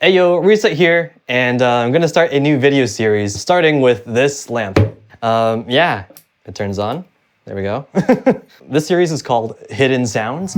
Ayo, Reset here, and I'm gonna start a new video series, starting with this lamp. Yeah, it turns on. There we go. This series is called Hidden Sounds.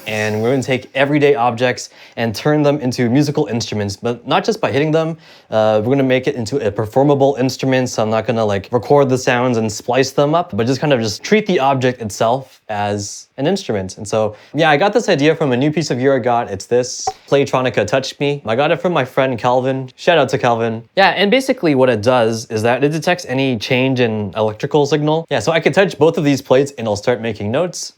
And we're gonna take everyday objects and turn them into musical instruments, but not just by hitting them. We're gonna make it into a performable instrument, so I'm not gonna like record the sounds and splice them up, but just kind of just treat the object itself as an instrument. And so, yeah, I got this idea from a new piece of gear I got. It's this Playtronica Touch Me. I got it from my friend Calvin. Shout out to Calvin. Yeah, and basically what it does is that it detects any change in electrical signal. Yeah, so I can touch both of these plates and it'll start making notes.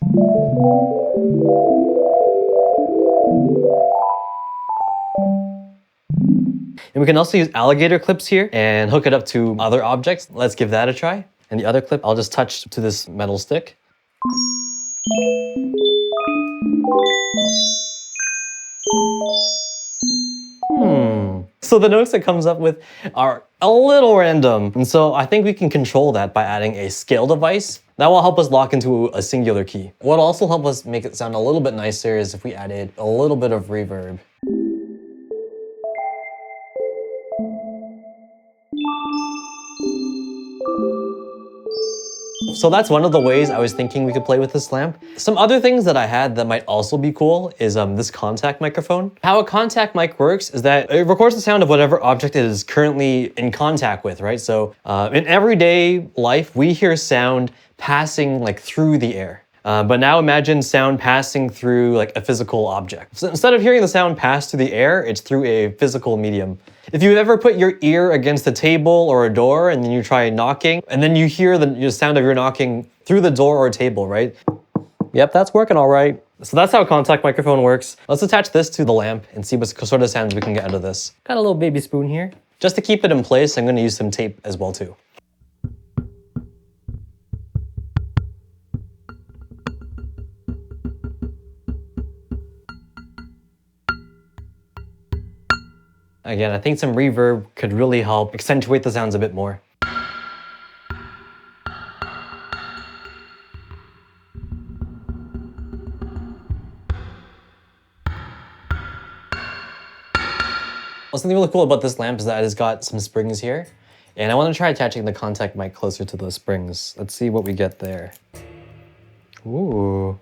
And we can also use alligator clips here and hook it up to other objects. Let's give that a try. And the other clip, I'll just touch to this metal stick. So the notes it comes up with are a little random. And so I think we can control that by adding a scale device. That will help us lock into a singular key. What will also help us make it sound a little bit nicer is if we added a little bit of reverb. So that's one of the ways I was thinking we could play with this lamp. Some other things that I had that might also be cool is this contact microphone. How a contact mic works is that it records the sound of whatever object it is currently in contact with, right? So in everyday life, we hear sound passing like through the air. But now imagine sound passing through like a physical object. So instead of hearing the sound pass through the air, it's through a physical medium. If you've ever put your ear against a table or a door and then you try knocking, and then you hear the sound of your knocking through the door or table, right? Yep, that's working all right. So that's how a contact microphone works. Let's attach this to the lamp and see what sort of sounds we can get out of this. Got a little baby spoon here. Just to keep it in place, I'm gonna use some tape as well too. Again, I think some reverb could really help accentuate the sounds a bit more. Something really cool about this lamp is that it's got some springs here. And I want to try attaching the contact mic closer to those springs. Let's see what we get there. Ooh.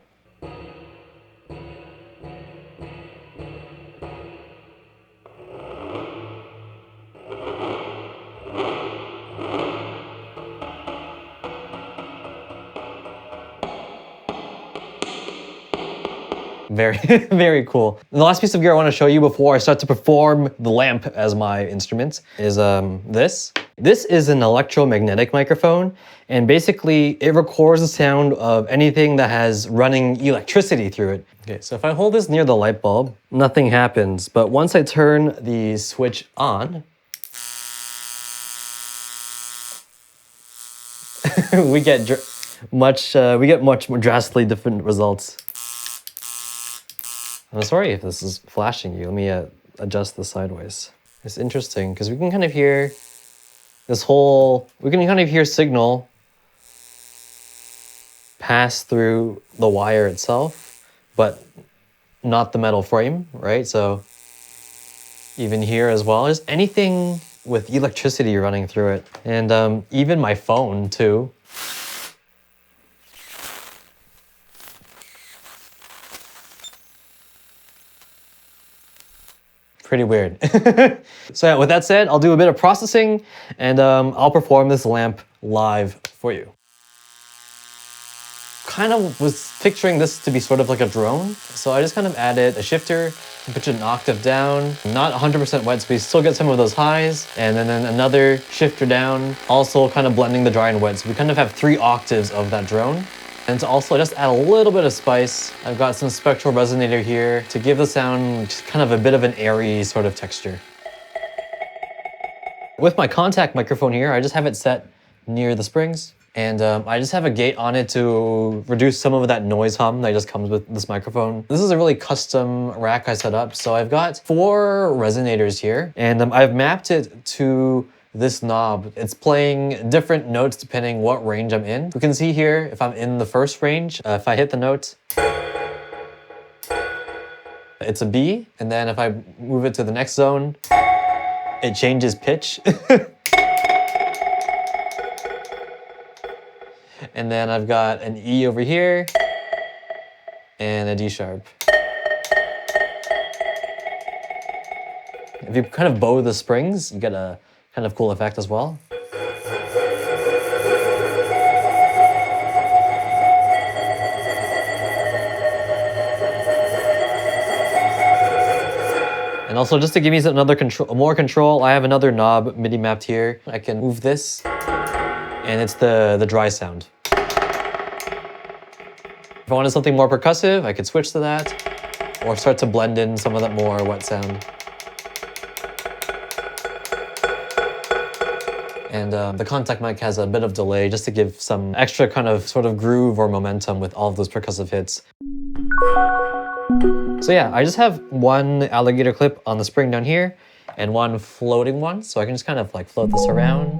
Very, very cool. And the last piece of gear I want to show you before I start to perform the lamp as my instrument is this. This is an electromagnetic microphone, and basically it records the sound of anything that has running electricity through it. Okay, so if I hold this near the light bulb, nothing happens. But once I turn the switch on, we get much more drastically different results. I'm sorry if this is flashing you. Let me adjust this sideways. It's interesting because we can kind of hear signal pass through the wire itself, but not the metal frame, right? So even here as well, there's anything with electricity running through it. And even my phone too. Pretty weird. So yeah, with that said, I'll do a bit of processing and I'll perform this lamp live for you. Kind of was picturing this to be sort of like a drone. So I just kind of added a shifter, pitch it an octave down, not 100% wet, so we still get some of those highs. And then another shifter down, also kind of blending the dry and wet. So we kind of have 3 octaves of that drone. And to also just add a little bit of spice, I've got some spectral resonator here to give the sound just kind of a bit of an airy sort of texture. With my contact microphone here, I just have it set near the springs. And I just have a gate on it to reduce some of that noise hum that just comes with this microphone. This is a really custom rack I set up. So I've got 4 resonators here, and I've mapped it to this knob. It's playing different notes depending what range I'm in. You can see here, if I'm in the first range, if I hit the note, It's a B, and then if I move it to the next zone, it changes pitch. And then I've got an E over here, and a D sharp. If you kind of bow the springs, you get a kind of cool effect as well. And also, just to give me another more control, I have another knob MIDI mapped here. I can move this, and it's the dry sound. If I wanted something more percussive, I could switch to that, or start to blend in some of that more wet sound. And the contact mic has a bit of delay just to give some extra kind of sort of groove or momentum with all of those percussive hits. So yeah, I just have one alligator clip on the spring down here and one floating one, so I can just kind of like float this around.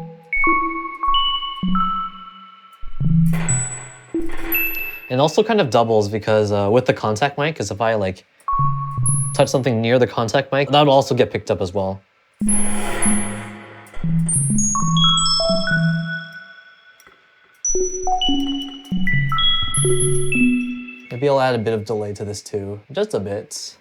And also kind of doubles because with the contact mic, because if I like touch something near the contact mic, that would also get picked up as well. Maybe I'll add a bit of delay to this too, just a bit.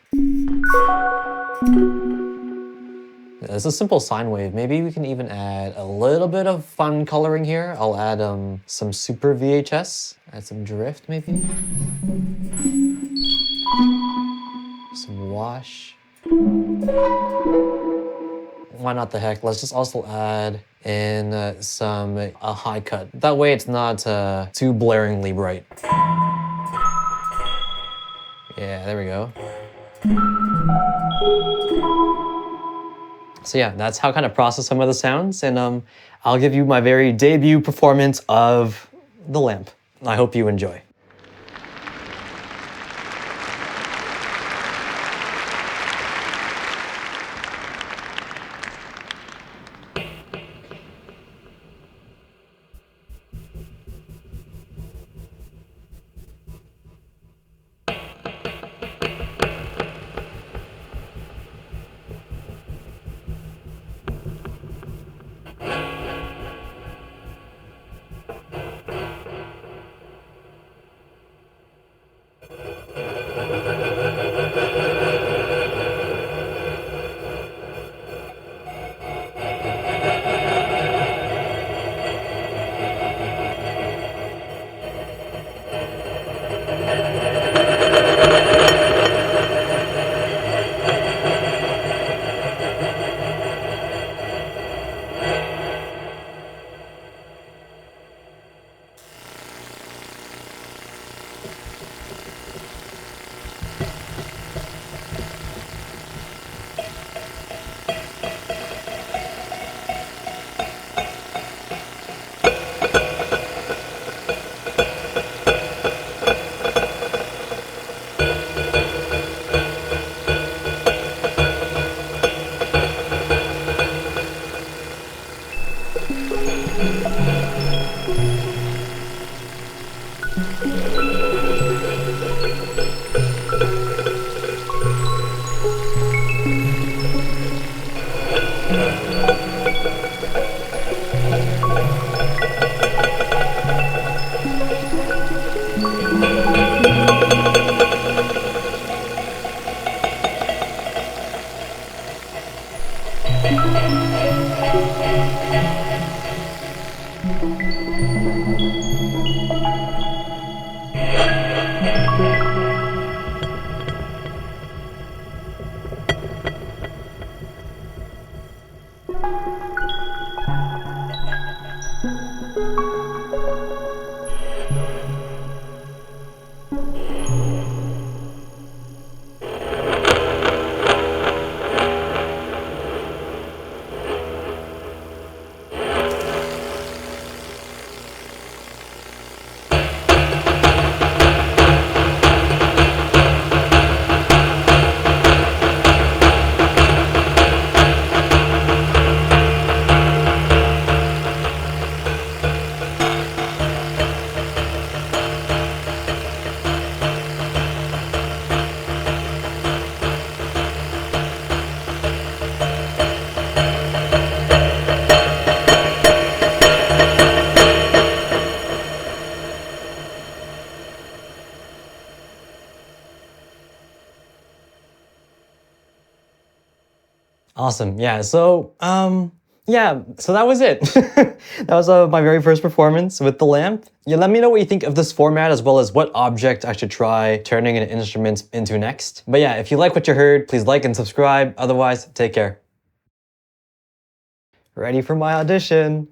Yeah, it's a simple sine wave. Maybe we can even add a little bit of fun coloring here. I'll add some super VHS, add some drift maybe. Some wash. Why not the heck? Let's just also add in a high cut. That way it's not too blaringly bright. Yeah, there we go. So yeah, that's how I kind of process some of the sounds, and I'll give you my very debut performance of the lamp. I hope you enjoy. Awesome. Yeah. So, yeah, so that was it. That was my very first performance with the lamp. Yeah, let me know what you think of this format as well as what object I should try turning an instrument into next. But yeah, if you like what you heard, please like and subscribe. Otherwise, take care. Ready for my audition.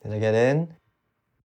Did I get in?